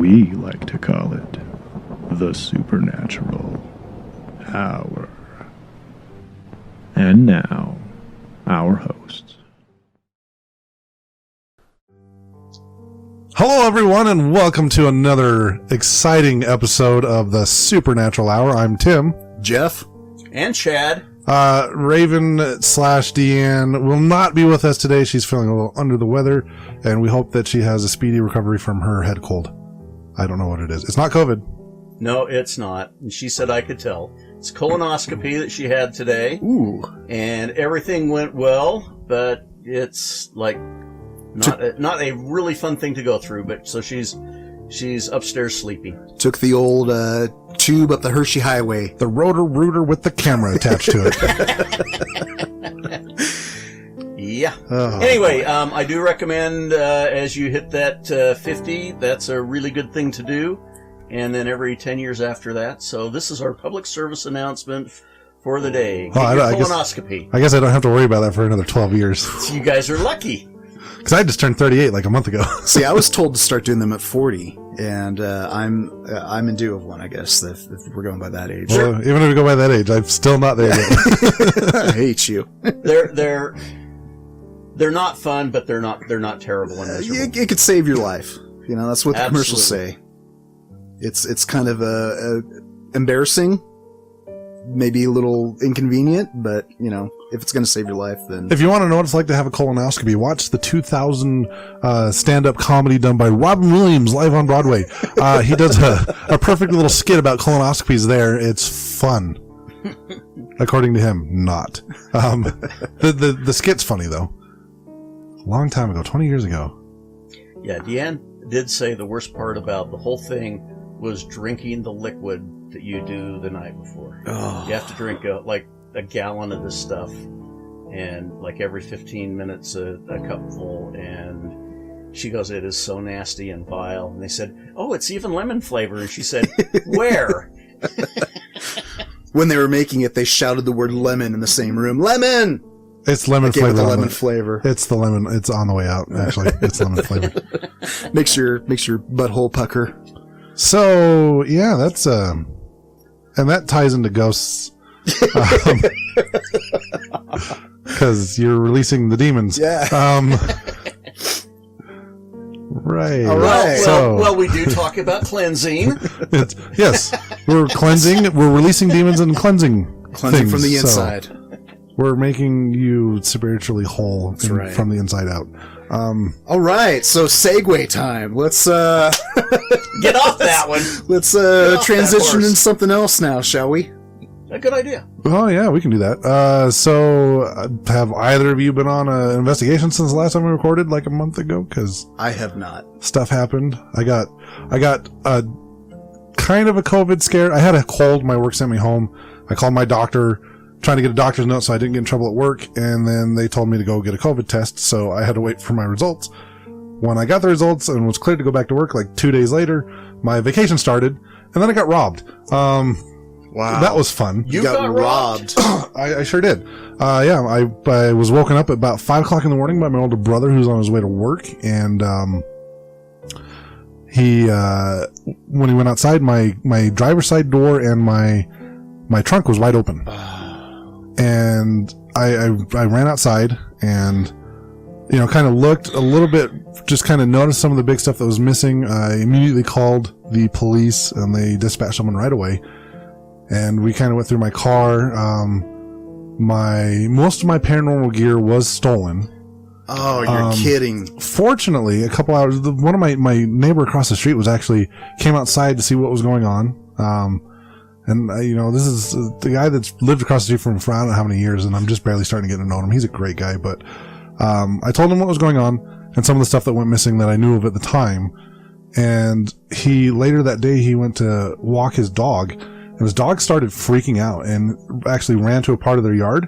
We like to call it the Supernatural Hour. And now, our hosts. Hello, everyone, and welcome to another exciting episode of the Supernatural Hour. I'm Tim. Jeff. And Chad. Raven/Deanne will not be with us today. She's feeling a little under the weather, and we hope that she has a speedy recovery from her head cold. I don't know what it is. It's not COVID. No, it's not. And she said I could tell. It's colonoscopy that she had today. Ooh. And everything went well, but it's like not a really fun thing to go through. But so she's upstairs sleeping. Took the old tube up the Hershey Highway. The rotor-rooter with the camera attached to it. Yeah. Anyway, I do recommend as you hit that 50, that's a really good thing to do. And then every 10 years after that. So this is our public service announcement for the day. Get your colonoscopy. I guess I don't have to worry about that for another 12 years. You guys are lucky. Because I just turned 38 like a month ago. See, I was told to start doing them at 40, and I'm in due of one, I guess, if we're going by that age. Well, even if we go by that age, I'm still not there yet. I hate you. They're not fun, but they're not terrible and miserable. It could save your life. You know, that's what the commercials Absolutely. say. It's kind of embarrassing, maybe a little inconvenient, but you know, if it's going to save your life, then. If you want to know what it's like to have a colonoscopy, watch the 2000 stand-up comedy done by Robin Williams live on Broadway. He does a perfect little skit about colonoscopies there. It's fun. According to him, not. The skit's funny, though. Long time ago, 20 years ago. Yeah, Deanne did say the worst part about the whole thing was drinking the liquid that you do the night before. Oh. You have to drink a gallon of this stuff, and like every 15 minutes a cupful, and she goes, it is so nasty and vile. And they said, oh, it's even lemon flavor. And she said, where? When they were making it, they shouted the word lemon in the same room. Lemon! It's lemon flavor. The lemon flavor. It's the lemon. It's on the way out, actually. It's lemon flavor. Makes your butthole pucker. So, yeah, that's, and that ties into ghosts. Because you're releasing the demons. Yeah. Right. All right. Well, we do talk about cleansing. Yes, we're cleansing. We're releasing demons and cleansing things, from the inside. So we're making you spiritually whole from the inside out. All right, so segue time. Let's get off that one. Let's transition into something else now, shall we? A good idea. Oh yeah, we can do that. So have either of you been on an investigation since the last time we recorded, like a month ago? Because I have not. Stuff happened. I got a kind of a COVID scare. I had a cold. My work sent me home. I called my doctor, trying to get a doctor's note so I didn't get in trouble at work, and then they told me to go get a COVID test, so I had to wait for my results. When I got the results and was cleared to go back to work, like 2 days later, my vacation started, and then I got robbed. Wow. That was fun. You got robbed? I sure did. Yeah, I was woken up at about 5 o'clock in the morning by my older brother who's on his way to work, and he when he went outside, my driver's side door and my trunk was wide open. And I ran outside and, you know, kind of looked a little bit, just kind of noticed some of the big stuff that was missing. I immediately called the police and they dispatched someone right away. And we kind of went through my car. Most of my paranormal gear was stolen. Oh, you're kidding. Fortunately, a couple hours, one of my neighbor across the street came outside to see what was going on. And, you know, this is the guy that's lived across the street from for I don't know how many years, and I'm just barely starting to get to know him. He's a great guy, but I told him what was going on and some of the stuff that went missing that I knew of at the time. And later that day, he went to walk his dog, and his dog started freaking out and actually ran to a part of their yard.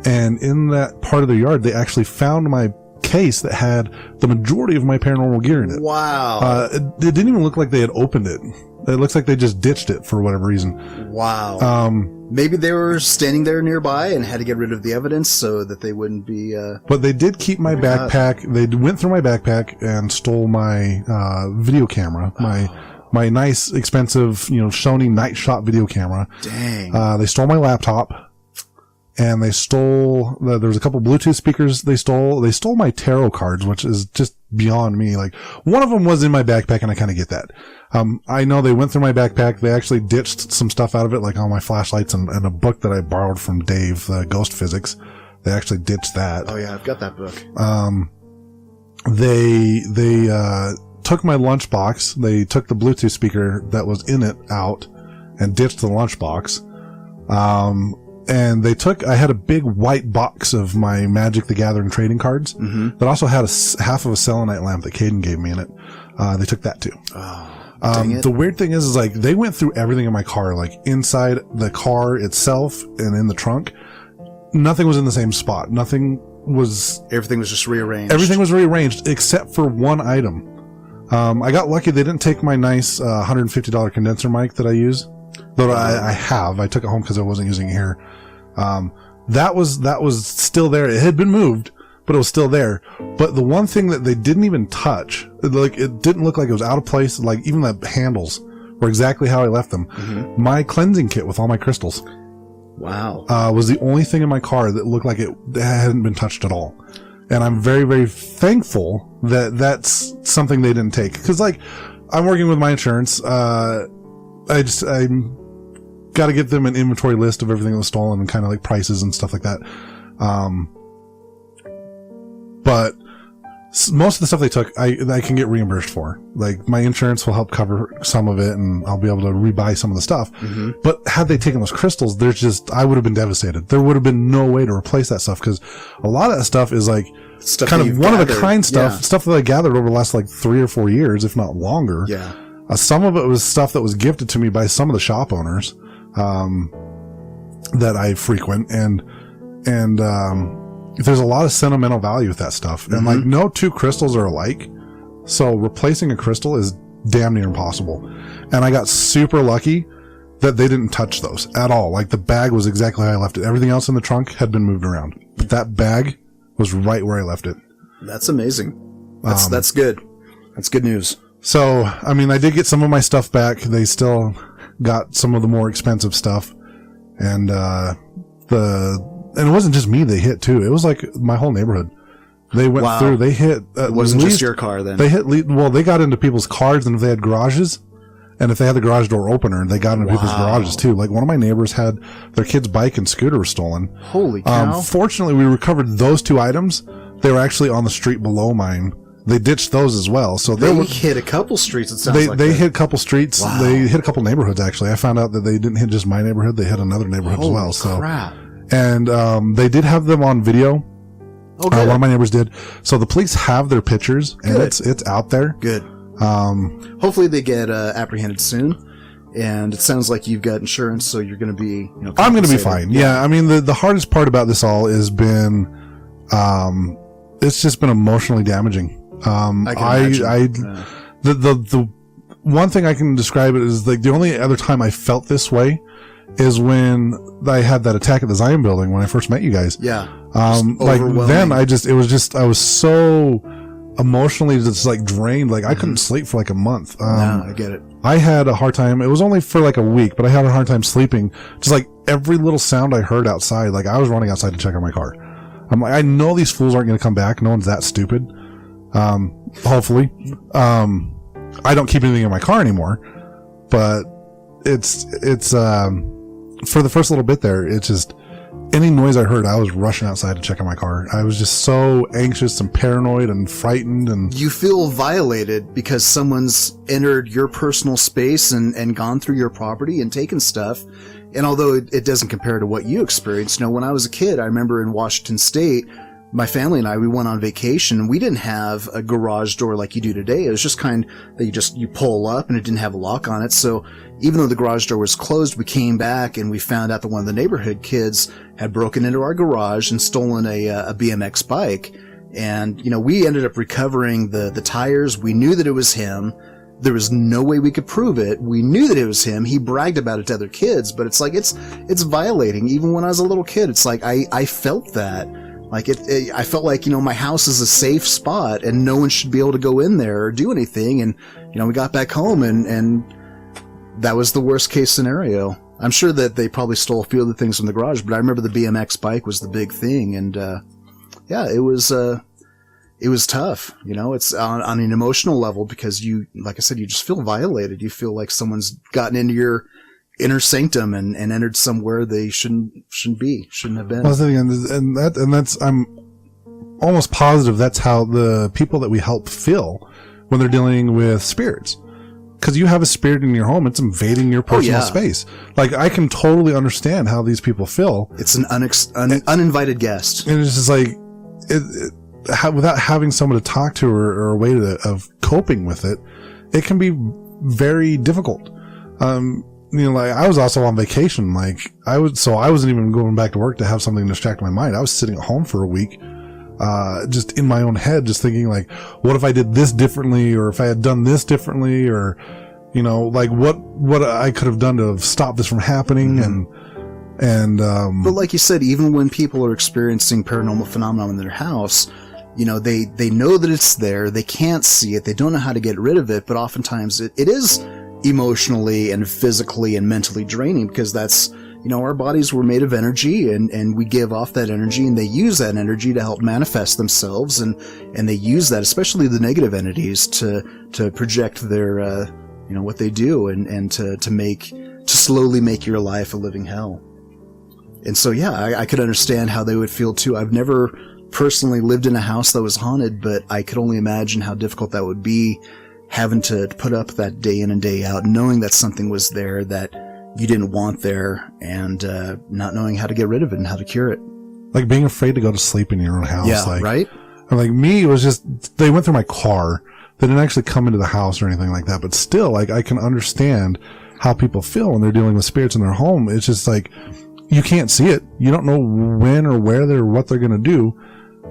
And in that part of their yard, they actually found my case that had the majority of my paranormal gear in it. Wow. It didn't even look like they had opened it. It looks like they just ditched it for whatever reason. Wow. Maybe they were standing there nearby and had to get rid of the evidence so that they wouldn't be. But they did keep my backpack. They went through my backpack and stole my video camera, my nice, expensive, Sony night shot video camera. Dang. They stole my laptop. And they stole, there was a couple Bluetooth speakers they stole. They stole my tarot cards, which is just beyond me. Like, one of them was in my backpack, and I kind of get that. I know they went through my backpack. They actually ditched some stuff out of it, like all my flashlights and a book that I borrowed from Dave, Ghost Physics. They actually ditched that. Oh yeah, I've got that book. They took my lunchbox. They took the Bluetooth speaker that was in it out and ditched the lunchbox. And I had a big white box of my Magic the Gathering trading cards that also had half of a selenite lamp that Caden gave me in it. They took that too. Dang it. The weird thing is like they went through everything in my car, like inside the car itself and in the trunk. Nothing was in the same spot. Everything was just rearranged. Everything was rearranged except for one item. I got lucky they didn't take my nice $150 condenser mic that I use. Though I took it home because I wasn't using it here. That was still there. It had been moved, but it was still there. But the one thing that they didn't even touch, like it didn't look like it was out of place. Like even the handles were exactly how I left them. My cleansing kit with all my crystals. Wow. Was the only thing in my car that looked like it hadn't been touched at all. And I'm very, very thankful that that's something they didn't take. Cause like I'm working with my insurance. I got to get them an inventory list of everything that was stolen and kind of like prices and stuff like that. But most of the stuff they took, I can get reimbursed for. Like my insurance will help cover some of it and I'll be able to rebuy some of the stuff. But had they taken those crystals, I would have been devastated. There would have been no way to replace that stuff because a lot of that stuff is like stuff kind of one of a kind stuff, yeah. Stuff that I gathered over the last like 3 or 4 years, if not longer. Yeah. Some of it was stuff that was gifted to me by some of the shop owners, that I frequent and there's a lot of sentimental value with that stuff. And like no two crystals are alike. So replacing a crystal is damn near impossible. And I got super lucky that they didn't touch those at all. Like the bag was exactly how I left it. Everything else in the trunk had been moved around. But that bag was right where I left it. That's amazing. That's good. That's good news. So, I mean, I did get some of my stuff back. They still got some of the more expensive stuff. And, and it wasn't just me they hit too. It was like my whole neighborhood. They went through, they hit, it wasn't just your car then. They hit, they got into people's cars and if they had garages and if they had the garage door opener, they got into people's garages too. Like one of my neighbors had their kid's bike and scooter was stolen. Holy cow. Fortunately, we recovered those 2 items. They were actually on the street below mine. They ditched those as well. So they hit a couple streets, it sounds like. They hit a couple streets. Wow. They hit a couple neighborhoods, actually. I found out that they didn't hit just my neighborhood. They hit another neighborhood as well. So, crap. And they did have them on video. Oh, good. One of my neighbors did. So the police have their pictures, and it's out there. Good. Hopefully they get apprehended soon. And it sounds like you've got insurance, so you're going to be... I'm going to be fine. Yeah. I mean, the hardest part about this all has been... it's just been emotionally damaging. The one thing I can describe it is like the only other time I felt this way is when I had that attack at the Zion building when I first met you guys. Yeah. Like then I was so emotionally just like drained. Like I couldn't sleep for like a month. I get it. I had a hard time. It was only for like a week, but I had a hard time sleeping. Just like every little sound I heard outside, like I was running outside to check on my car. I'm like, I know these fools aren't going to come back. No one's that stupid. Hopefully. I don't keep anything in my car anymore, but it's for the first little bit there, it's just any noise I heard, I was rushing outside to check on my car. I was just so anxious and paranoid and frightened. And you feel violated because someone's entered your personal space and gone through your property and taken stuff. And although it doesn't compare to what you experienced, when I was a kid, I remember in Washington State, my family and I, we went on vacation and we didn't have a garage door like you do today. It was just kind that you pull up and it didn't have a lock on it. So even though the garage door was closed, we came back and we found out that one of the neighborhood kids had broken into our garage and stolen a BMX bike. And, we ended up recovering the tires. We knew that it was him. There was no way we could prove it. We knew that it was him. He bragged about it to other kids, but it's like, it's violating. Even when I was a little kid, it's like, I felt that. Like I felt like, my house is a safe spot and no one should be able to go in there or do anything. And, we got back home and that was the worst case scenario. I'm sure that they probably stole a few other things from the garage, but I remember the BMX bike was the big thing. And, it was tough. It's on an emotional level because like I said, you just feel violated. You feel like someone's gotten into your inner sanctum and entered somewhere they shouldn't have been. Well, and that's, I'm almost positive that's how the people that we help feel when they're dealing with spirits. Because you have a spirit in your home, it's invading your personal space. Like, I can totally understand how these people feel. It's an uninvited guest. And it's just like, without having someone to talk to or a way of coping with it, it can be very difficult. Like, I was also on vacation. Like, so I wasn't even going back to work to have something to distract my mind. I was sitting at home for a week, just in my own head, just thinking like, what if I did this differently, or if I had done this differently, or, like what I could have done to stop this from happening. Mm-hmm. But like you said, even when people are experiencing paranormal phenomena in their house, they know that it's there. They can't see it. They don't know how to get rid of it. But oftentimes it is emotionally and physically and mentally draining, because that's, our bodies were made of energy, and we give off that energy, and they use that energy to help manifest themselves, and they use that, especially the negative entities, to project their, what they do, and to slowly make your life a living hell. And so, I could understand how they would feel too. I've never personally lived in a house that was haunted, but I could only imagine how difficult that would be, having to put up that day in and day out, knowing that something was there that you didn't want there, and not knowing how to get rid of it and how to cure it. Like being afraid to go to sleep in your own house. Yeah, like, right? Like me, it was just, they went through my car. They didn't actually come into the house or anything like that, but still, like, I can understand how people feel when they're dealing with spirits in their home. It's just like, you can't see it. You don't know when or where what they're going to do.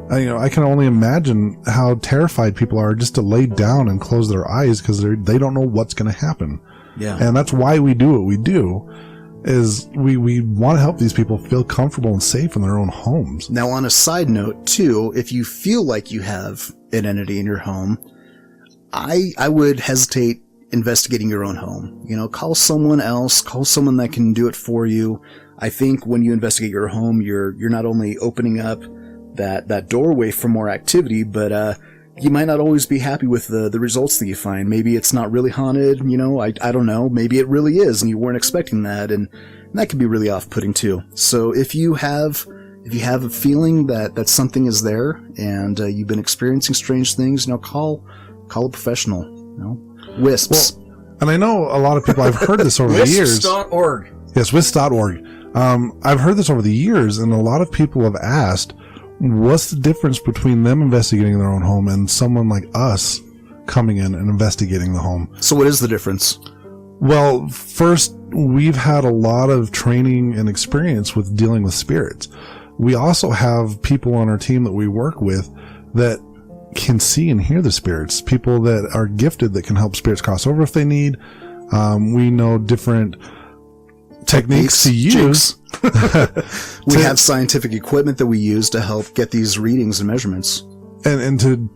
I can only imagine how terrified people are just to lay down and close their eyes, because they don't know what's going to happen. Yeah. And that's why we do what we do, is we want to help these people feel comfortable and safe in their own homes. Now, on a side note too, if you feel like you have an entity in your home, I would hesitate investigating your own home. Call someone else, call someone that can do it for you. I think when you investigate your home, you're not only opening up that doorway for more activity, but you might not always be happy with the results that you find. Maybe it's not really haunted, I don't know. Maybe it really is, and you weren't expecting that, and that can be really off-putting too. So if you have a feeling that something is there, and you've been experiencing strange things, call a professional. WISPs. Well, and I know a lot of people, I've heard this over the years. WISPs.org. Yes, WISPs.org. I've heard this over the years, and a lot of people have asked, what's the difference between them investigating their own home and someone like us coming in and investigating the home? So what is the difference? Well, first, we've had a lot of training and experience with dealing with spirits. We also have people on our team that we work with that can see and hear the spirits, people that are gifted that can help spirits cross over if they need. We know different techniques to use. We have scientific equipment that we use to help get these readings and measurements, and to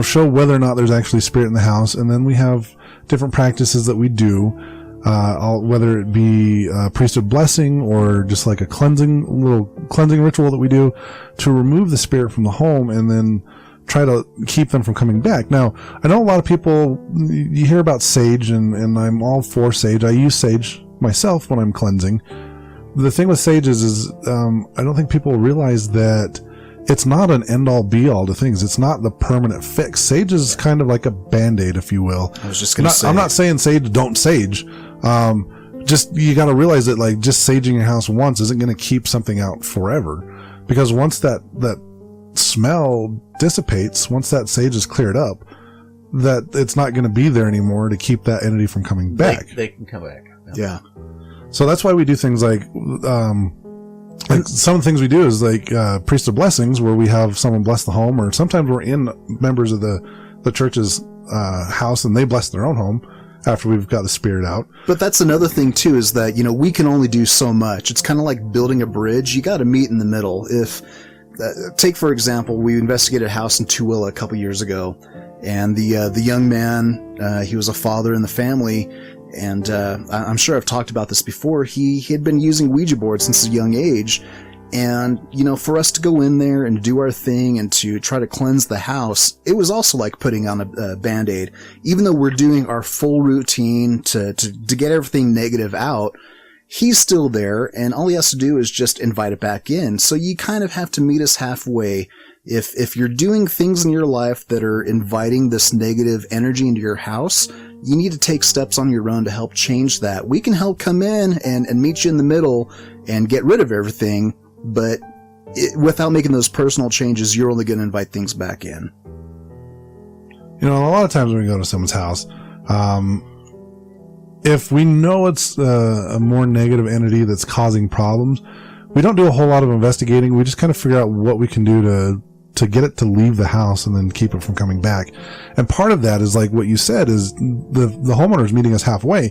show whether or not there's actually spirit in the house. And then we have different practices that we do, whether it be priesthood blessing or just like a little cleansing ritual that we do to remove the spirit from the home, and then try to keep them from coming back. Now, I know a lot of people, you hear about sage, and I'm all for sage. I use sage myself when I'm cleansing. The thing with sage is I don't think people realize that it's not an end-all be-all to things. It's not the permanent fix. Sage is kind of like a Band-Aid, if you will. I was just going to say. I'm not saying sage, don't sage. Just, you got to realize that, like, just saging your house once isn't going to keep something out forever. Because once that smell dissipates, once that sage is cleared up, that it's not going to be there anymore to keep that entity from coming back. They can come back. Yeah. So that's why we do things like Like some of the things we do is like Priest of Blessings, where we have someone bless the home, or sometimes we're in members of the church's house and they bless their own home after we've got the spirit out. But that's another thing too, is that, we can only do so much. It's kind of like building a bridge. You got to meet in the middle. If take, for example, we investigated a house in Tooele a couple years ago, and the young man, he was a father in the family, and I'm sure I've talked about this before. He had been using Ouija boards since a young age, and for us to go in there and do our thing and to try to cleanse the house, it was also like putting on a Band-Aid. Even though we're doing our full routine to get everything negative out, he's still there, and all he has to do is just invite it back in. So you kind of have to meet us halfway. If you're doing things in your life that are inviting this negative energy into your house, you need to take steps on your own to help change that. We can help come in and meet you in the middle and get rid of everything, but without making those personal changes, you're only going to invite things back in. A lot of times when we go to someone's house, if we know it's a more negative entity that's causing problems, we don't do a whole lot of investigating. We just kind of figure out what we can do to get it to leave the house and then keep it from coming back. And part of that is like what you said, is the homeowner's meeting us halfway.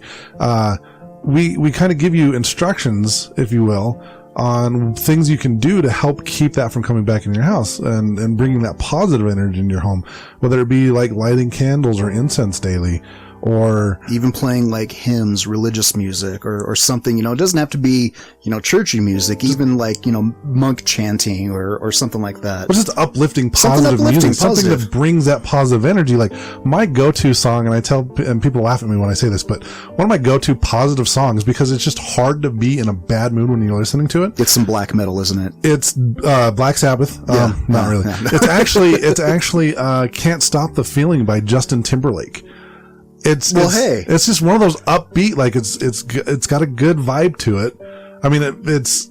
We kind of give you instructions, if you will, on things you can do to help keep that from coming back in your house and bringing that positive energy in your home, whether it be like lighting candles or incense daily, or even playing like hymns, religious music, or something. It doesn't have to be, churchy music, even like, monk chanting or something like that. Or just uplifting positive music, something that brings that positive energy. Like my go-to song, and people laugh at me when I say this, but one of my go-to positive songs, because it's just hard to be in a bad mood when you're listening to it. It's some black metal, isn't it? It's Black Sabbath. Not really. Yeah. It's actually Can't Stop the Feeling by Justin Timberlake. It's just one of those upbeat, like it's got a good vibe to it. I mean, it's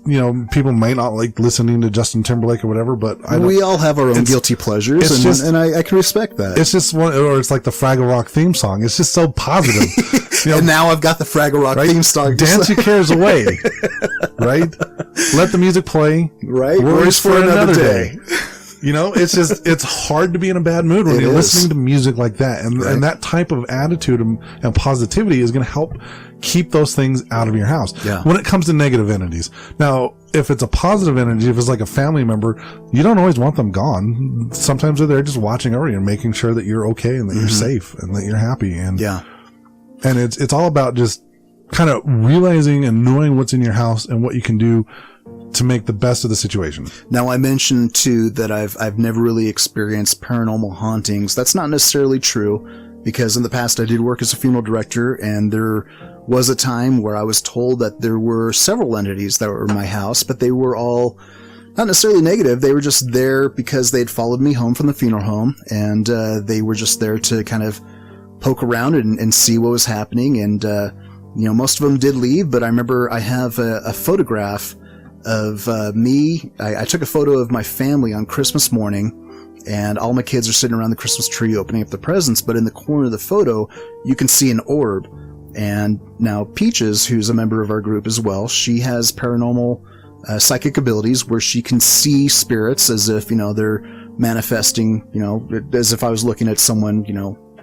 people might not like listening to Justin Timberlake or whatever, but we all have our own guilty pleasures, and I can respect that. It's just one, or it's like the Fraggle Rock theme song. It's just so positive. And now I've got the Fraggle Rock theme song. Dance your cares away, right? Let the music play. Right, worries for another day. It's hard to be in a bad mood when you're listening to music like that. And that type of attitude and positivity is going to help keep those things out of your house. Yeah. When it comes to negative entities. Now, if it's a positive energy, if it's like a family member, you don't always want them gone. Sometimes they're there just watching over you and making sure that you're okay and that you're safe and that you're happy. And it's all about just kind of realizing and knowing what's in your house and what you can do to make the best of the situation. Now, I mentioned too that I've never really experienced paranormal hauntings. That's not necessarily true, because in the past I did work as a funeral director, and there was a time where I was told that there were several entities that were in my house, but they were all not necessarily negative. They were just there because they'd followed me home from the funeral home, and they were just there to kind of poke around and see what was happening. And most of them did leave, but I remember I have a photograph of me. I took a photo of my family on Christmas morning, and all my kids are sitting around the Christmas tree opening up the presents, but in the corner of the photo you can see an orb. And now Peaches, who's a member of our group as well, she has paranormal psychic abilities where she can see spirits as if they're manifesting, as if I was looking at someone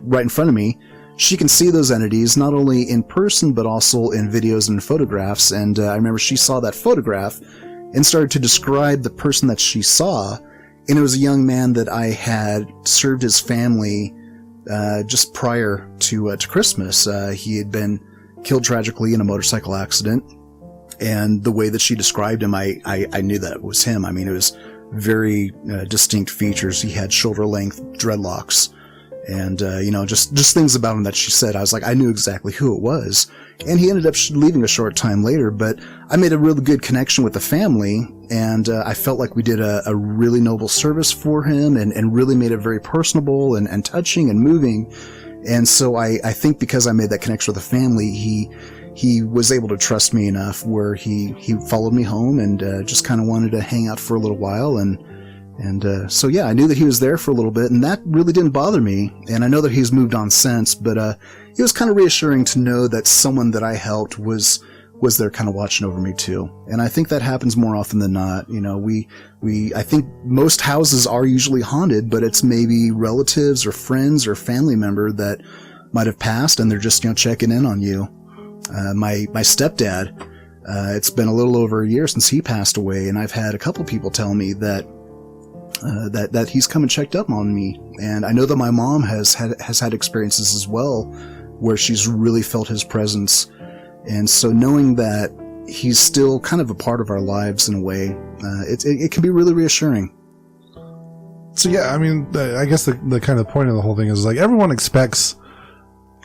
right in front of me. She can see those entities not only in person, but also in videos and photographs. And I remember she saw that photograph and started to describe the person that she saw. And it was a young man that I had served his family just prior to Christmas. He had been killed tragically in a motorcycle accident. And the way that she described him, I knew that it was him. I mean, it was very distinct features. He had shoulder-length dreadlocks. And, just things about him that she said. I was like, I knew exactly who it was. And he ended up leaving a short time later, but I made a really good connection with the family, and I felt like we did a really noble service for him and really made it very personable and touching and moving. And so I think because I made that connection with the family, he was able to trust me enough where he followed me home and just kind of wanted to hang out for a little while. So yeah, I knew that he was there for a little bit, and that really didn't bother me. And I know that he's moved on since, but it was kind of reassuring to know that someone that I helped was was there kind of watching over me too. And I think that happens more often than not. You know, I think most houses are usually haunted, but it's maybe relatives or friends or family member that might have passed and they're just, checking in on you. My stepdad, it's been a little over a year since he passed away, and I've had a couple people tell me that he's come and checked up on me. And I know that my mom has had experiences as well where she's really felt his presence. And so knowing that he's still kind of a part of our lives in a way, it can be really reassuring. So yeah, I mean, I guess the kind of point of the whole thing is like everyone expects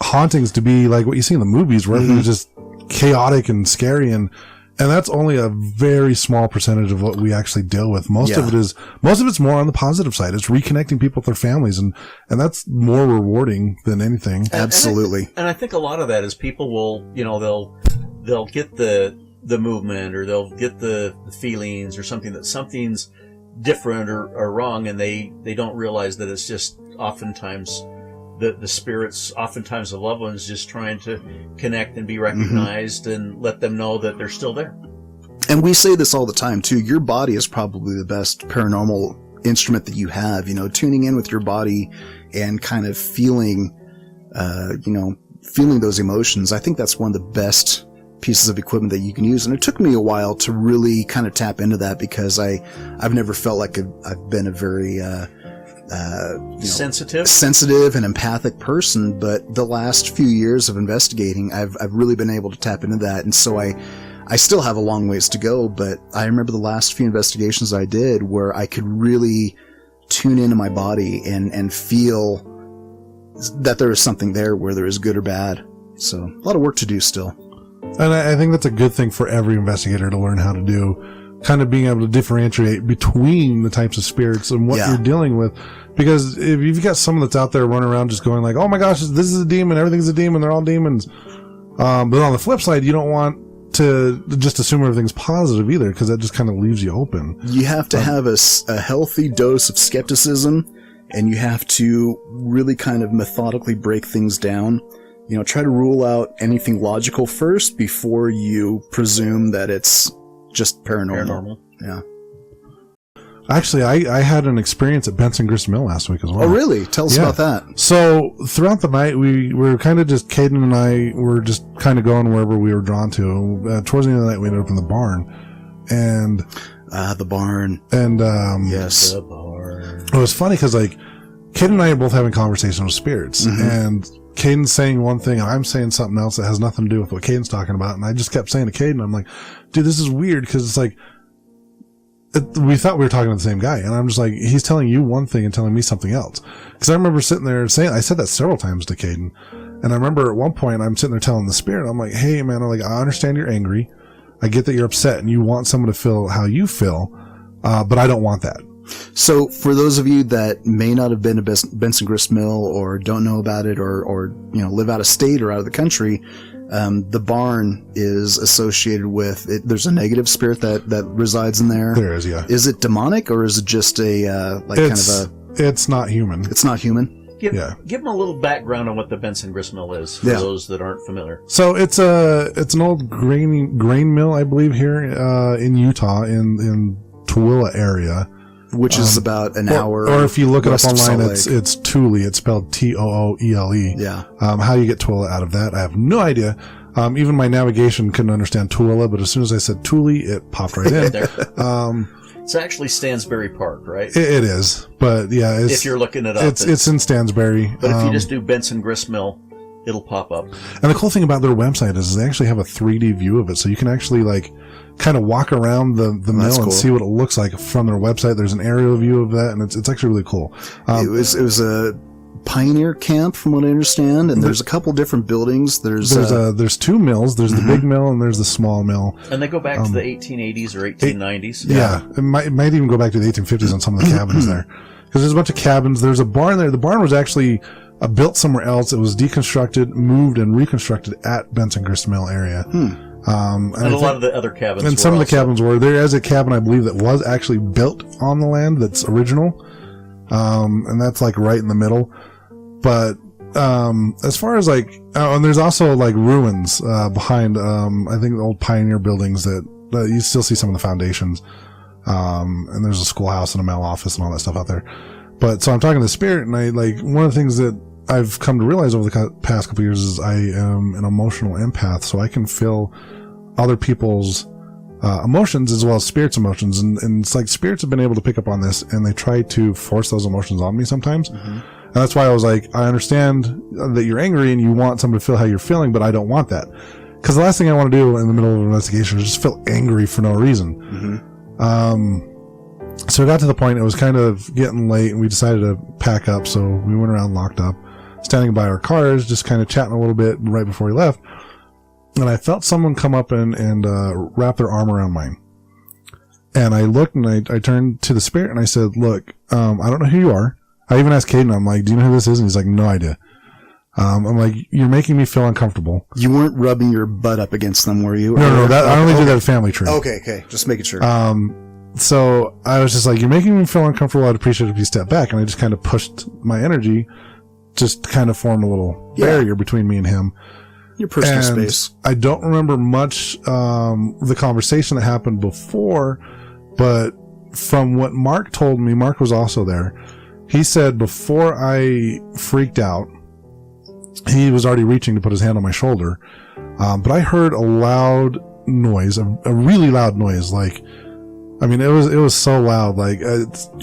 hauntings to be like what you see in the movies, where everything's just chaotic and scary, and that's only a very small percentage of what we actually deal with. Most of it's more on the positive side. It's reconnecting people with their families, and that's more rewarding than anything. Absolutely. And I think a lot of that is people will, they'll get the movement, or they'll get the feelings, or something's different or wrong, and they don't realize that it's just oftentimes the spirits, oftentimes the loved ones, just trying to connect and be recognized and let them know that they're still there. And we say this all the time too. Your body is probably the best paranormal instrument that you have. Tuning in with your body and kind of feeling those emotions. I think that's one of the best pieces of equipment that you can use. And it took me a while to really kind of tap into that, because I've never felt like I've been a very sensitive and empathic person, but the last few years of investigating, I've really been able to tap into that. And so I still have a long ways to go, but I remember the last few investigations I did where I could really tune into my body and feel that there is something there, where there is good or bad. So a lot of work to do still. And I think that's a good thing for every investigator to learn how to do, kind of being able to differentiate between the types of spirits and what you're dealing with. Because if you've got someone that's out there running around just going like, oh my gosh, this is a demon, everything's a demon, they're all demons. But on the flip side, you don't want to just assume everything's positive either, because that just kind of leaves you open. You have to have a healthy dose of skepticism, and you have to really kind of methodically break things down. Try to rule out anything logical first before you presume that it's just paranormal. Yeah. Actually, I had an experience at Benson Grist Mill last week as well. Oh, really? Tell us about that. So throughout the night, we were kind of just, Caden and I were just kind of going wherever we were drawn to. Towards the end of the night, we ended up in the barn. And the barn. And yes, the barn. It was funny because like Caden and I are both having conversations with spirits, and Caden's saying one thing and I'm saying something else that has nothing to do with what Caden's talking about. And I just kept saying to Caden, I'm like, dude, this is weird, because it's like, we thought we were talking to the same guy, and I'm just like, he's telling you one thing and telling me something else. Because I remember sitting there saying, I said that several times to Caden, and I remember at one point I'm sitting there telling the spirit, I'm like, hey man, I understand you're angry, I get that you're upset and you want someone to feel how you feel, but I don't want that. So for those of you that may not have been to Benson Grist Mill, or don't know about it, or live out of state or out of the country, the barn is associated with it. There's a negative spirit that resides in there. There is, yeah. Is it demonic, or is it just it's not human. It's not human. Give them a little background on what the Benson Grist Mill is, for those that aren't familiar. So it's an old grain mill, I believe, here in Utah, in Tooele area. Which is about an hour. Or if you look it up online, it's Thule. It's spelled Tooele. Yeah. How you get Tooele out of that, I have no idea. Even my navigation couldn't understand Tooele, but as soon as I said Thule, it popped right in. It's actually Stansbury Park, right? It is, but yeah. If you're looking it up. It's in Stansbury. But if you just do Benson Grist Mill, it'll pop up. And the cool thing about their website is they actually have a 3D view of it, so you can actually kind of walk around the mill and see what it looks like from their website. There's an aerial view of that, and it's actually really cool. It was a pioneer camp, from what I understand, and there's a couple different buildings. There's two mills. There's the big mill and there's the small mill. And they go back to the 1880s or 1890s. Yeah, it might even go back to the 1850s on some of the cabins there, because there's a bunch of cabins. There's a barn there. The barn was actually built somewhere else. It was deconstructed, moved, and reconstructed at Benson Grist Mill area. And a lot of the other cabins and some of the cabins were. There is a cabin, I believe, that was actually built on the land that's original. And that's right in the middle. But as far as like, and there's also like ruins behind, I think the old pioneer buildings that you still see some of the foundations. And there's a schoolhouse and a mail office and all that stuff out there. But so I'm talking to the spirit, and I like one of the things that I've come to realize over the past couple of years is I am an emotional empath, so I can feel other people's emotions as well as spirits' emotions, and it's like spirits have been able to pick up on this, and they try to force those emotions on me sometimes. And that's why I was like, I understand that you're angry and you want someone to feel how you're feeling, but I don't want that, because the last thing I want to do in the middle of an investigation is just feel angry for no reason. So it got to the point, it was kind of getting late, and we decided to pack up, so we went around locked up, standing by our cars, just kind of chatting a little bit right before we left. And I felt someone come up and wrap their arm around mine. And I looked, and I turned to the spirit, and I said, look, I don't know who you are. I even asked Caden, I'm like, do you know who this is? And he's like, no idea. I'm like, you're making me feel uncomfortable. You weren't rubbing your butt up against them, were you? No, I only do that at family tree. Okay. Just making sure. So I was just like, you're making me feel uncomfortable. I'd appreciate it if you step back. And I just kind of pushed my energy, just to kind of form a little barrier between me and him. Your personal space. I don't remember much, the conversation that happened before, but from what Mark told me, Mark was also there. He said before I freaked out, he was already reaching to put his hand on my shoulder. But I heard a loud noise, a really loud noise, like, I mean, it was so loud. Like,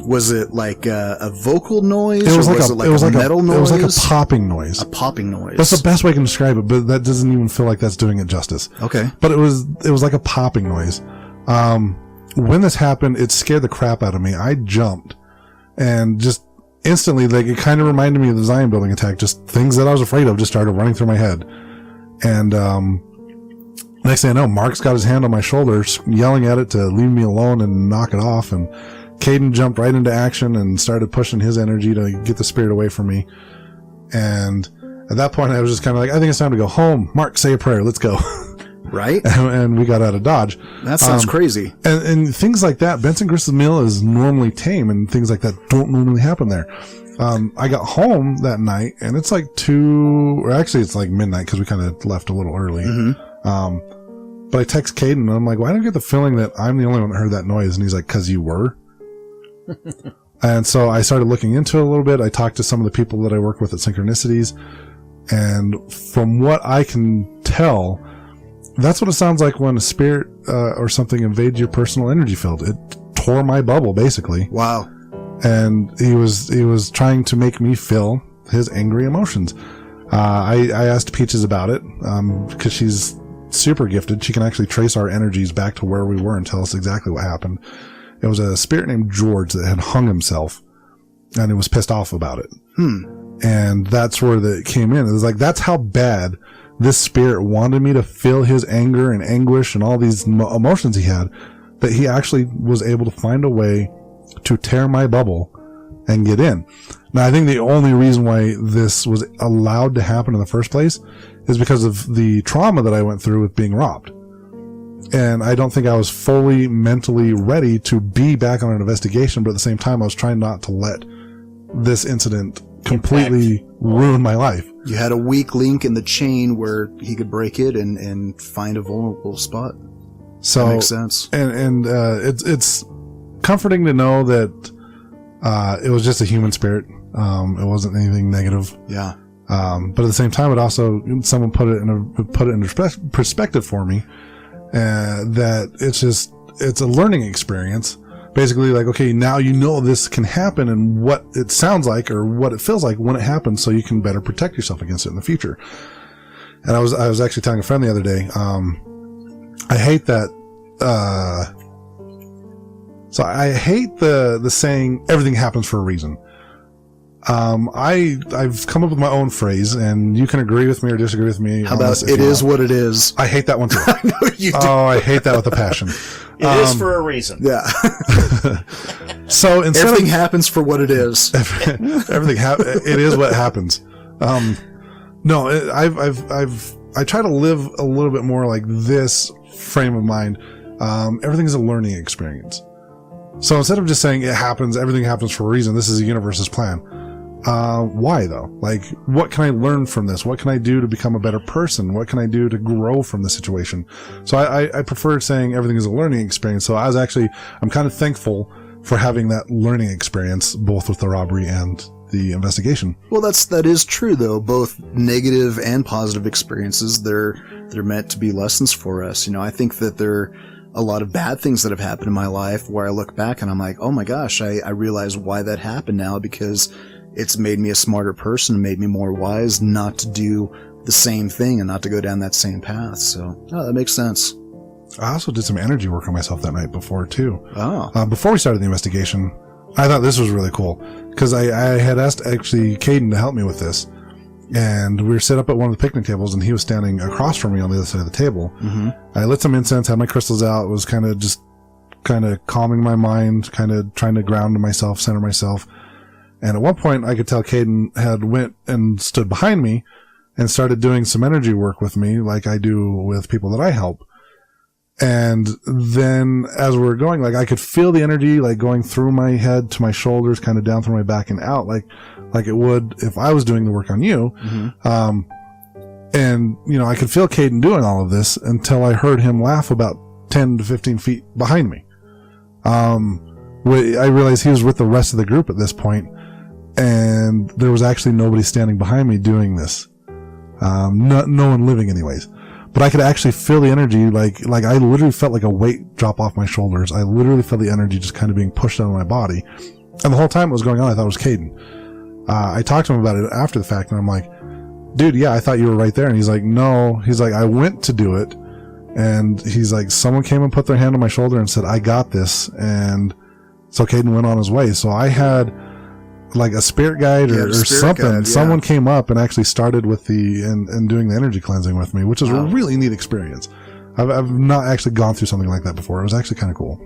was it like a vocal noise? It was or like a metal noise. It was like a popping noise. A popping noise. That's the best way I can describe it, but that doesn't even feel like that's doing it justice. Okay. But it was like a popping noise. When this happened, it scared the crap out of me. I jumped, and just instantly, like, it kind of reminded me of the Zion building attack. Just things that I was afraid of just started running through my head. And next thing I know, Mark's got his hand on my shoulder, yelling at it to leave me alone and knock it off. And Caden jumped right into action and started pushing his energy to get the spirit away from me. And at that point, I was just kind of like, I think it's time to go home. Mark, say a prayer. Let's go. Right? And we got out of Dodge. That sounds crazy. And things like that. Benson Grist Mill is normally tame, and things like that don't normally happen there. I got home that night, and it's like it's like midnight because we kind of left a little early. But I text Caden, and I'm like, why do I get the feeling that I'm the only one that heard that noise? And he's like, because you were. And so I started looking into it a little bit. I talked to some of the people that I work with at Synchronicities, and from what I can tell, that's what it sounds like when a spirit or something invades your personal energy field. It tore my bubble, basically. Wow. And he was trying to make me feel his angry emotions. I asked Peaches about it, because she's super gifted. She can actually trace our energies back to where we were and tell us exactly what happened. It was a spirit named George that had hung himself, and it was pissed off about it. And that's where it came in. It was like, that's how bad this spirit wanted me to feel his anger and anguish and all these emotions he had, that he actually was able to find a way to tear my bubble and get in. Now, I think the only reason why this was allowed to happen in the first place is because of the trauma that I went through with being robbed. And I don't think I was fully mentally ready to be back on an investigation, but at the same time, I was trying not to let this incident completely ruin my life. You had a weak link in the chain where he could break it and find a vulnerable spot. So that makes sense. And it's comforting to know that it was just a human spirit. It wasn't anything negative. Yeah. But at the same time, it also, someone put it in perspective for me, that it's a learning experience. Basically, like, okay, now you know this can happen and what it sounds like or what it feels like when it happens, so you can better protect yourself against it in the future. And I was actually telling a friend the other day, I hate that, so I hate the saying everything happens for a reason. I've come up with my own phrase, and you can agree with me or disagree with me. How about it is what it is? I hate that one too. I know you do. Oh, I hate that with a passion. It is for a reason. Yeah. So instead everything happens for what it is. It is what happens. No, I try to live a little bit more like this frame of mind. Everything's a learning experience. So instead of just saying it happens, everything happens for a reason, this is the universe's plan. why though? Like, what can I learn from this? What can I do to become a better person? What can I do to grow from the situation? So I prefer saying everything is a learning experience. So I'm kind of thankful for having that learning experience, both with the robbery and the investigation. Well, that is true though. Both negative and positive experiences, they're meant to be lessons for us. I think that there are a lot of bad things that have happened in my life where I look back and I'm like, oh my gosh, I realize why that happened now, because it's made me a smarter person, made me more wise not to do the same thing and not to go down that same path. So, that makes sense. I also did some energy work on myself that night before too. Oh. Before we started the investigation, I thought this was really cool because I had asked actually Caden to help me with this. And we were set up at one of the picnic tables, and he was standing across from me on the other side of the table. Mm-hmm. I lit some incense, had my crystals out, was kind of calming my mind, kind of trying to ground myself, center myself. And at one point, I could tell Caden had went and stood behind me and started doing some energy work with me, like I do with people that I help. And then as we were going, like I could feel the energy like going through my head to my shoulders, kind of down through my back and out, like it would if I was doing the work on you. Mm-hmm. And I could feel Caden doing all of this until I heard him laugh about 10 to 15 feet behind me. I realized he was with the rest of the group at this point, and there was actually nobody standing behind me doing this. No one living anyways. But I could actually feel the energy, like I literally felt like a weight drop off my shoulders. I literally felt the energy just kind of being pushed out of my body. And the whole time it was going on, I thought it was Caden. I talked to him about it after the fact, and I'm like, dude, yeah, I thought you were right there. And he's like, no. He's like, I went to do it. And he's like, someone came and put their hand on my shoulder and said, I got this. And so Caden went on his way. So I had like a spirit guide or something. Guide, yeah. Someone came up and actually started with and doing the energy cleansing with me, which is a really neat experience. I've not actually gone through something like that before. It was actually kind of cool.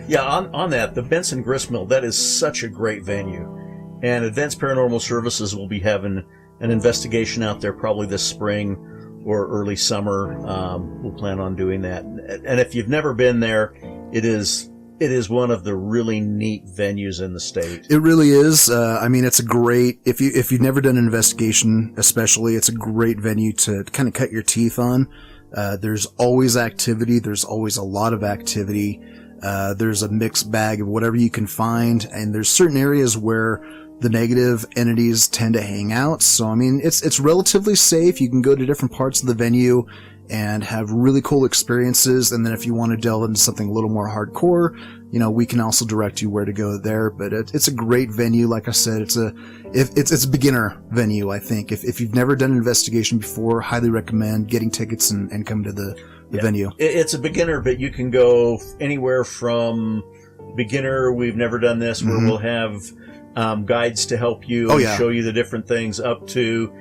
Yeah, on that, the Benson Grist Mill, that is such a great venue. And Advanced Paranormal Services will be having an investigation out there probably this spring or early summer. We'll plan on doing that. And if you've never been there, it is one of the really neat venues in the state. It really is. It's a great, if you've never done an investigation, especially, it's a great venue to kind of cut your teeth on. There's always activity. There's always a lot of activity. There's a mixed bag of whatever you can find. And there's certain areas where the negative entities tend to hang out. So, it's relatively safe. You can go to different parts of the venue and have really cool experiences. And then if you want to delve into something a little more hardcore, we can also direct you where to go there. But it's a great venue. Like I said, it's a beginner venue, I think. If you've never done an investigation before, highly recommend getting tickets and come to the venue. It's a beginner, but you can go anywhere from beginner, we've never done this, where we'll have guides to help you and show you the different things, up to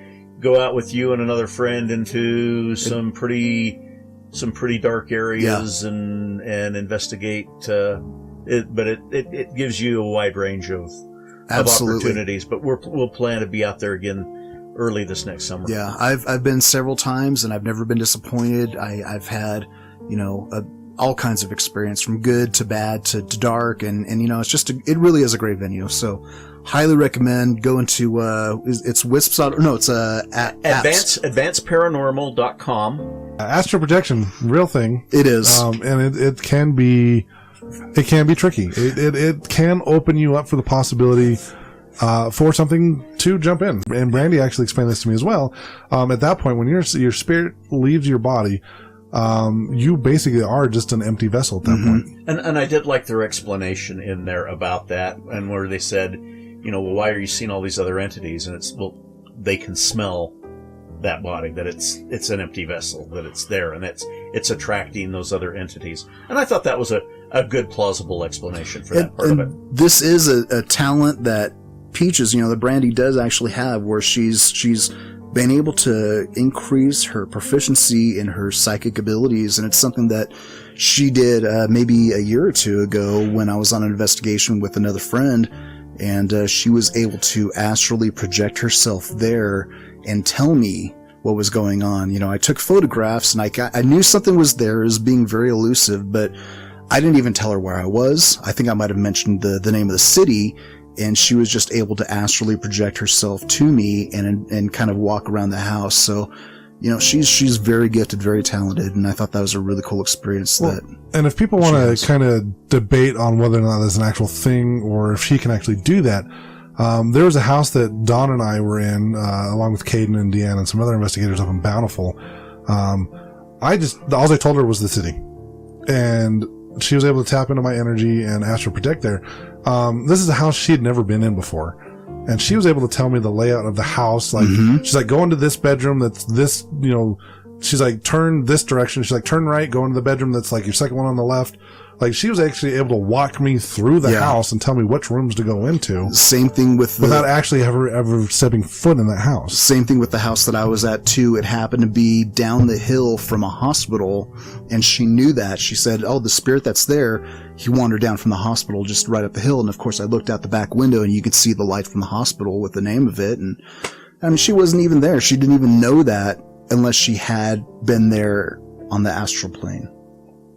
go out with you and another friend into some pretty dark areas and investigate. But it gives you a wide range of opportunities. But we'll plan to be out there again early this next summer. Yeah, I've been several times and I've never been disappointed. I've had all kinds of experience, from good to bad to dark, and it really is a great venue. So highly recommend going to it's Wisps. No, it's advancedparanormal.com. Astral Projection, real thing. It is, and it can be tricky. It can open you up for the possibility for something to jump in. And Brandy actually explained this to me as well. At that point, when your spirit leaves your body, you basically are just an empty vessel at that point. And I did like their explanation in there about that, and where they said, why are you seeing all these other entities? And it's, they can smell that body, that it's an empty vessel, that it's there, and it's attracting those other entities. And I thought that was a good, plausible explanation for that part of it. This is a talent that Peaches, that Brandy does actually have, where she's been able to increase her proficiency in her psychic abilities, and it's something that she did maybe a year or two ago when I was on an investigation with another friend, and she was able to astrally project herself there and tell me what was going on. I took photographs, and I knew something was there. It was being very elusive, but I didn't even tell her where I was. I think I might have mentioned the name of the city, and she was just able to astrally project herself to me and kind of walk around the house. So, you know, she's very gifted, very talented, and I thought that was a really cool experience. And if people want to kind of debate on whether or not there's an actual thing or if she can actually do that, there was a house that Dawn and I were in, along with Caden and Deanne and some other investigators up in Bountiful. All I told her was the city, and she was able to tap into my energy and astral project there. This is a house she had never been in before, and she was able to tell me the layout of the house. Like, she's like, go into this bedroom that's this, you know, she's like, turn this direction. She's like, turn right, go into the bedroom that's like your second one on the left. Like, she was actually able to walk me through the house and tell me which rooms to go into. Same thing with without actually ever stepping foot in that house. Same thing with the house that I was at too. It happened to be down the hill from a hospital, and she knew that. She said, "Oh, the spirit that's there, he wandered down from the hospital just right up the hill." And of course, I looked out the back window, and you could see the light from the hospital with the name of it. And I mean, she wasn't even there. She didn't even know that unless she had been there on the astral plane.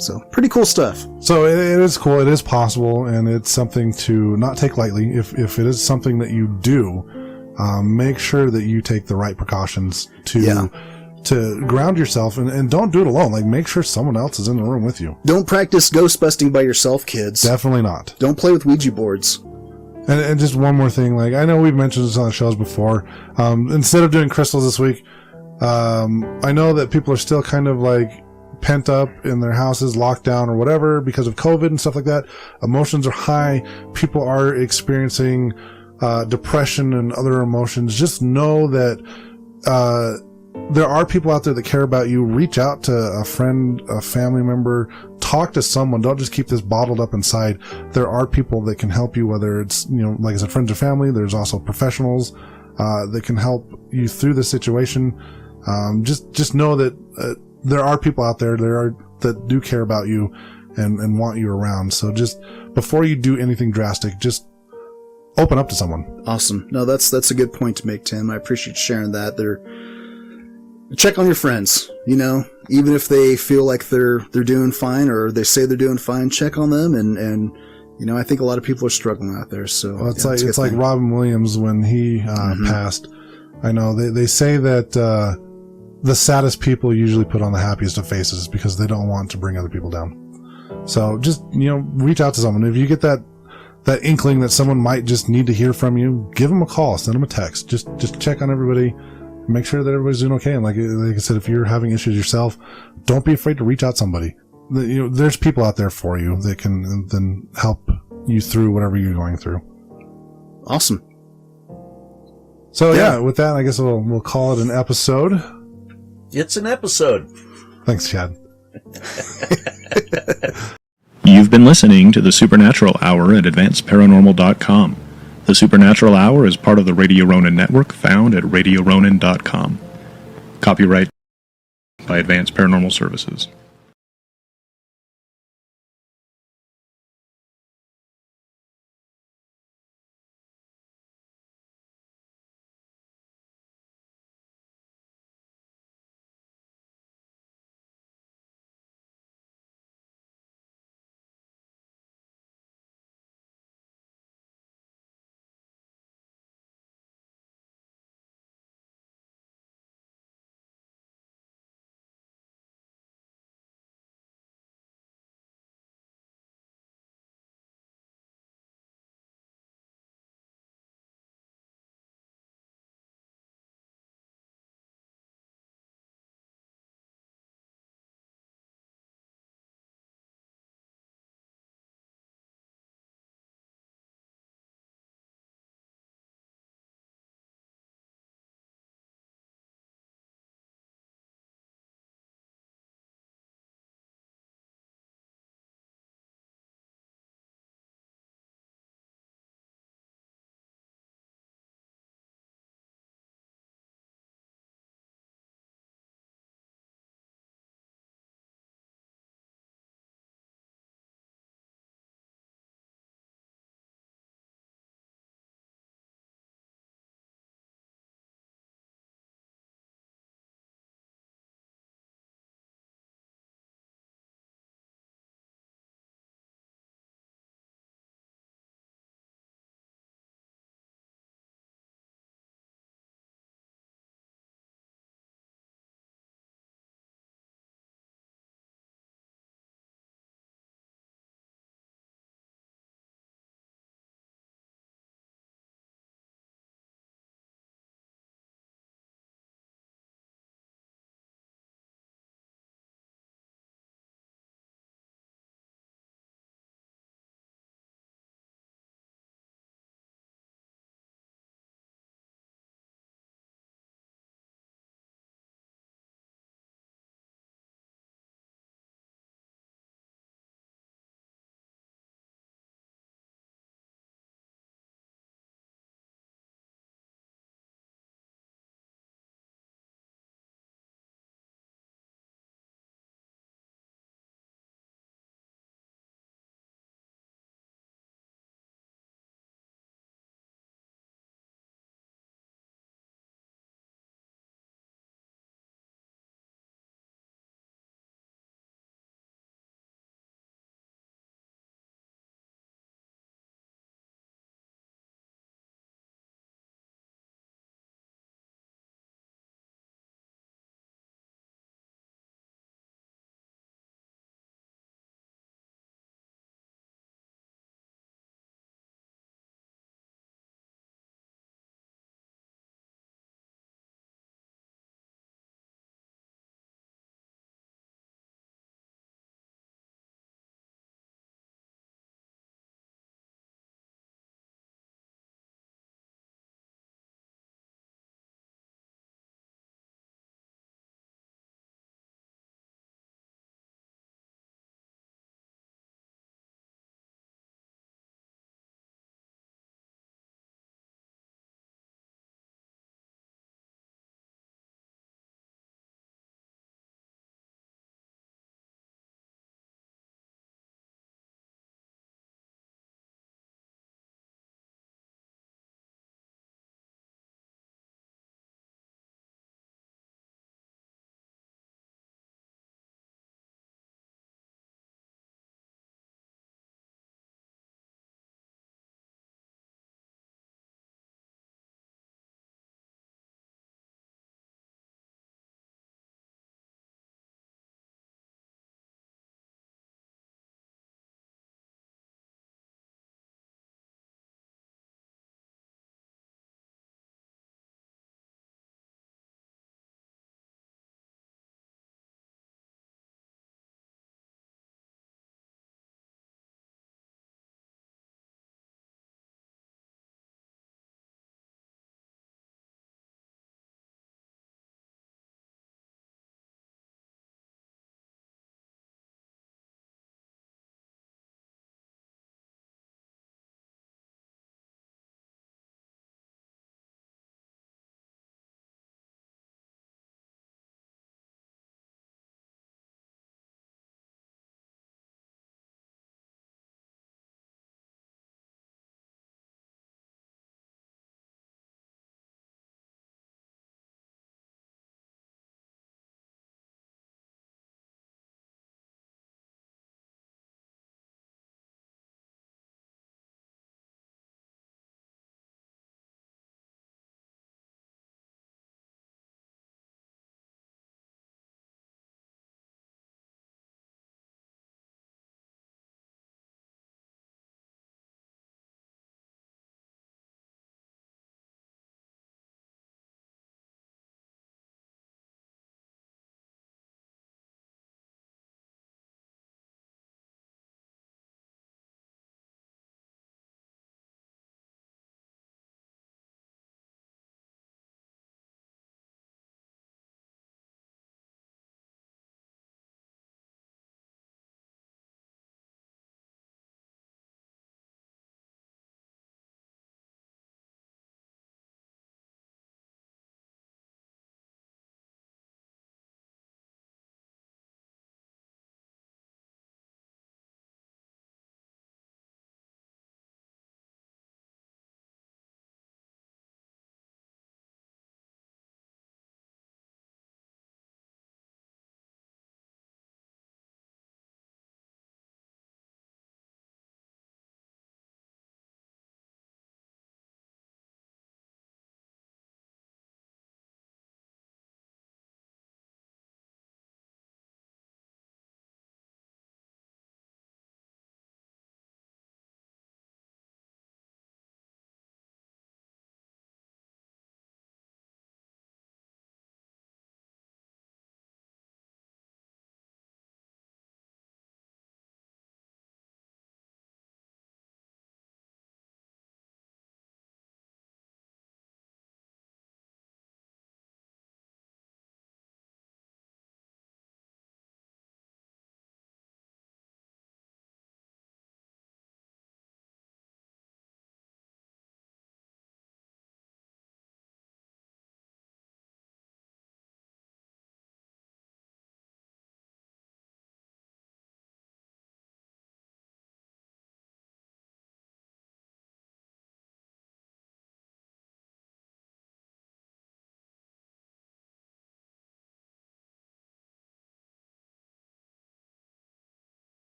So, pretty cool stuff. So, it is cool. It is possible, and it's something to not take lightly. If it is something that you do, make sure that you take the right precautions to ground yourself, and don't do it alone. Like, make sure someone else is in the room with you. Don't practice ghost busting by yourself, kids. Definitely not. Don't play with Ouija boards. And just one more thing. Like, I know we've mentioned this on the shows before. Instead of doing crystals this week, I know that people are still kind of like pent up in their houses, locked down or whatever because of COVID and stuff like that. Emotions are high. People are experiencing depression and other emotions. Just know that there are people out there that care about you. Reach out to a friend, a family member, talk to someone. Don't just keep this bottled up inside. There are people that can help you, whether it's, you know, like I said, friends or family. There's also professionals that can help you through the situation. Just know that there are people out there that do care about you and want you around. So just before you do anything drastic, just open up to someone. Awesome. No, that's a good point to make, Tim. I appreciate you sharing that. Check on your friends, you know, even if they feel like they're doing fine or they say they're doing fine, check on them. And you know, I think a lot of people are struggling out there. So well, it's like Robin Williams when he passed. I know they say that the saddest people usually put on the happiest of faces because they don't want to bring other people down. So just, you know, reach out to someone. If you get that inkling that someone might just need to hear from you, give them a call, send them a text. Just check on everybody, make sure that everybody's doing okay. And like I said, if you're having issues yourself, don't be afraid to reach out to somebody. You know, there's people out there for you that can then help you through whatever you're going through. Awesome. So yeah, with that, I guess we'll call it an episode. It's an episode. Thanks, Chad. You've been listening to the Supernatural Hour at AdvancedParanormal.com. The Supernatural Hour is part of the Radio Ronin network found at RadioRonin.com. Copyright by Advanced Paranormal Services.